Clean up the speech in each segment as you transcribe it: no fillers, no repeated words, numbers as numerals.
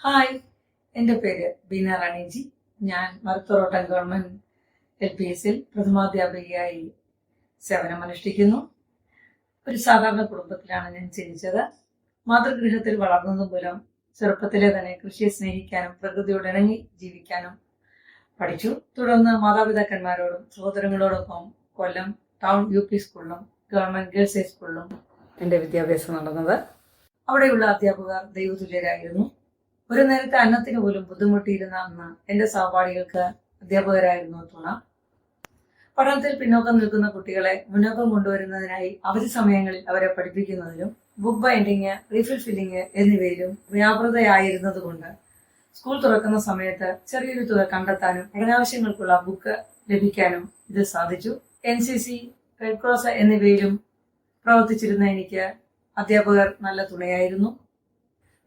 Hi, എൻ്റെ പേര് ബീന റാണിജി. ഞാൻ മരത്തോട്ടം ഗവൺമെന്റ് LPSൽ പ്രഥമാധ്യാപികയായി സേവനമനുഷ്ഠിക്കുന്നു. ഒരു സാധാരണ കുടുംബത്തിലാണ് ഞാൻ ജനിച്ചത്. മാതൃഗൃഹത്തിൽ വളർന്നത് മൂലം ചെറുപ്പത്തിലെ തന്നെ കൃഷിയെ സ്നേഹിക്കാനും പ്രകൃതിയോട് ഇണങ്ങി ജീവിക്കാനും പഠിച്ചു. തുടർന്ന് മാതാപിതാക്കന്മാരോടും സഹോദരങ്ങളോടൊപ്പം കൊല്ലം ടൗൺ UP സ്കൂളിലും ഗവൺമെന്റ് ഗേൾസ് ഹൈസ്കൂളിലും എൻ്റെ വിദ്യാഭ്യാസം നടന്നത്. അവിടെയുള്ള അധ്യാപകർ ദൈവതുല്യരായിരുന്നു. ഒരു നേരത്തെ അന്നത്തിന് പോലും ബുദ്ധിമുട്ടിയിരുന്ന അന്ന് എൻ്റെ സഹപാഠികൾക്ക് അധ്യാപകരായിരുന്നു തുണ. പഠനത്തിൽ പിന്നോക്കം നിൽക്കുന്ന കുട്ടികളെ മുന്നോക്കം കൊണ്ടുവരുന്നതിനായി അവധി സമയങ്ങളിൽ അവരെ പഠിപ്പിക്കുന്നതിലും ബുക്ക് ബൈൻഡിങ്, റീഫിൽ ഫില്ലിങ് എന്നിവയിലും വ്യാപൃതയായിരുന്നതുകൊണ്ട് സ്കൂൾ തുറക്കുന്ന സമയത്ത് ചെറിയൊരു തുക കണ്ടെത്താനും പഠനാവശ്യങ്ങൾക്കുള്ള ബുക്ക് ലഭിക്കാനും ഇത് സാധിച്ചു. NCC, റെഡ് ക്രോസ് എന്നിവയിലും പ്രവർത്തിച്ചിരുന്ന എനിക്ക് അധ്യാപകർ നല്ല തുണയായിരുന്നു.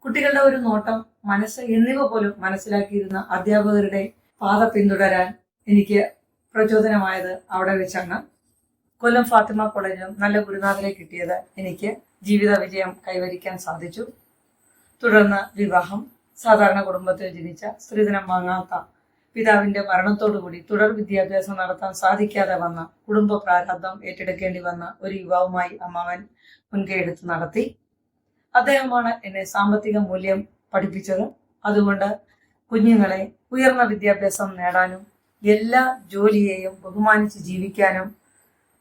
കുട്ടികളുടെ ഒരു നോട്ടം, മനസ്സ് എന്നിവ പോലും മനസ്സിലാക്കിയിരുന്ന അധ്യാപകരുടെ പാത പിന്തുടരാൻ എനിക്ക് പ്രചോദനമായത് അവിടെ വെച്ചാണ്. കൊല്ലം ഫാത്തിമ കോളേജിലും നല്ല ഗുരുനാഥരെ കിട്ടിയത് എനിക്ക് ജീവിത വിജയം കൈവരിക്കാൻ സാധിച്ചു. തുടർന്ന് വിവാഹം. സാധാരണ കുടുംബത്തിൽ ജനിച്ച സ്ത്രീധനം വാങ്ങാത്ത പിതാവിന്റെ മരണത്തോടുകൂടി തുടർ വിദ്യാഭ്യാസം നടത്താൻ സാധിക്കാതെ വന്ന കുടുംബ പ്രാരാബ്ദം ഏറ്റെടുക്കേണ്ടി വന്ന ഒരു യുവാവുമായി അമ്മാവൻ മുൻകൈയെടുത്ത് നടത്തി. അദ്ദേഹമാണ് എന്നെ സാമ്പത്തിക മൂല്യം പഠിപ്പിച്ചത്. അതുകൊണ്ട് കുഞ്ഞുങ്ങളെ ഉയർന്ന വിദ്യാഭ്യാസം നേടാനും എല്ലാ ജോലിയെയും ബഹുമാനിച്ച് ജീവിക്കാനും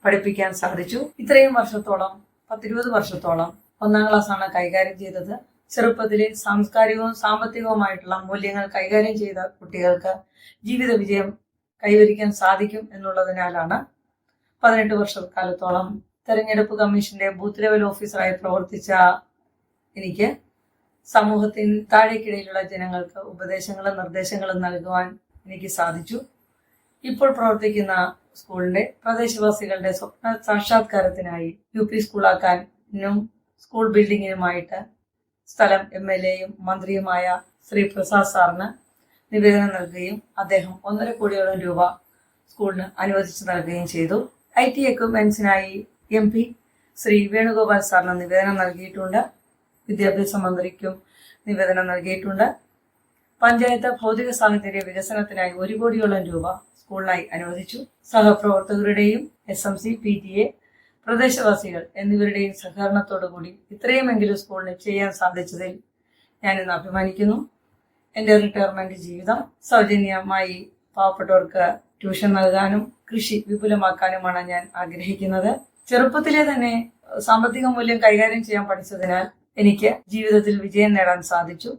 പഠിപ്പിക്കാൻ സാധിച്ചു. ഇത്രയും വർഷത്തോളം, 10-20 വർഷത്തോളം 1ാം ക്ലാസ്സാണ് കൈകാര്യം ചെയ്തത്. ചെറുപ്പത്തിലെ സാംസ്കാരികവും സാമ്പത്തികവുമായിട്ടുള്ള മൂല്യങ്ങൾ കൈകാര്യം ചെയ്ത കുട്ടികൾക്ക് ജീവിത വിജയം കൈവരിക്കാൻ സാധിക്കും എന്നുള്ളതിനാലാണ് 18 വർഷക്കാലത്തോളം തെരഞ്ഞെടുപ്പ് കമ്മീഷന്റെ ബൂത്ത് ലെവൽ ഓഫീസറായി പ്രവർത്തിച്ച എനിക്ക് സമൂഹത്തിന് താഴേക്കിടയിലുള്ള ജനങ്ങൾക്ക് ഉപദേശങ്ങളും നിർദ്ദേശങ്ങളും നൽകുവാൻ എനിക്ക് സാധിച്ചു. ഇപ്പോൾ പ്രവർത്തിക്കുന്ന സ്കൂളിന്റെ പ്രദേശവാസികളുടെ സ്വപ്ന സാക്ഷാത്കാരത്തിനായി UP സ്കൂളാക്കാനും സ്കൂൾ ബിൽഡിങ്ങിനുമായിട്ട് സ്ഥലം MLAയും മന്ത്രിയുമായ ശ്രീ പ്രസാദ് സാറിന് നിവേദനം നൽകുകയും അദ്ദേഹം 1.5 കോടിയോളം രൂപ സ്കൂളിന് അനുവദിച്ചു നൽകുകയും ചെയ്തു. IT എക്യുപ്മെന്റ്സിനായി MP ശ്രീ വേണുഗോപാൽ സാറിന് നിവേദനം നൽകിയിട്ടുണ്ട്. വിദ്യാഭ്യാസ മന്ത്രിക്കും നിവേദനം നൽകിയിട്ടുണ്ട്. പഞ്ചായത്ത് ഭൗതിക സാഹചര്യ വികസനത്തിനായി 1 കോടിയോളം രൂപ സ്കൂളിനായി അനുവദിച്ചു. സഹപ്രവർത്തകരുടെയും SMC, PTA, പ്രദേശവാസികൾ എന്നിവരുടെയും സഹകരണത്തോടുകൂടി ഇത്രയുമെങ്കിലും സ്കൂളിന് ചെയ്യാൻ സാധിച്ചതിൽ ഞാൻ ഇന്ന് അഭിമാനിക്കുന്നു. എൻ്റെ റിട്ടയർമെന്റ് ജീവിതം സൗജന്യമായി പാവപ്പെട്ടവർക്ക് ട്യൂഷൻ നൽകാനും കൃഷി വിപുലമാക്കാനുമാണ് ഞാൻ ആഗ്രഹിക്കുന്നത്. ചെറുപ്പത്തിലെ തന്നെ സാമ്പത്തിക മൂല്യം കൈകാര്യം ചെയ്യാൻ പഠിച്ചതിനാൽ എനിക്ക് ജീവിതത്തിൽ വിജയം നേടാൻ സാധിച്ചു.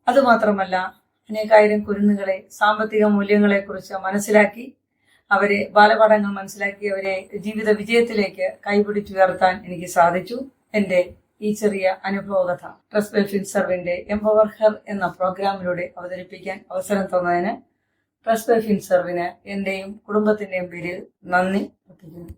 അതുമാത്രമല്ല, അനേകായിരം കുരുന്നുകളെ സാമ്പത്തിക മൂല്യങ്ങളെ കുറിച്ച് മനസ്സിലാക്കി അവരെ ബാലപാഠങ്ങൾ മനസ്സിലാക്കി അവരെ ജീവിത വിജയത്തിലേക്ക് കൈപിടിച്ചുയർത്താൻ എനിക്ക് സാധിച്ചു. എൻ്റെ ഈ ചെറിയ അനുഭവകഥ ട്രസ്റ്റ് വെൽഫെയർ സർവിന്റെ എംപവർ ഹെർ എന്ന പ്രോഗ്രാമിലൂടെ അവതരിപ്പിക്കാൻ അവസരം തന്നതിന് ട്രസ്റ്റ് വെൽഫെയർ സർവിന് എന്റെയും കുടുംബത്തിന്റെയും പേരിൽ നന്ദി അർപ്പിക്കുന്നു.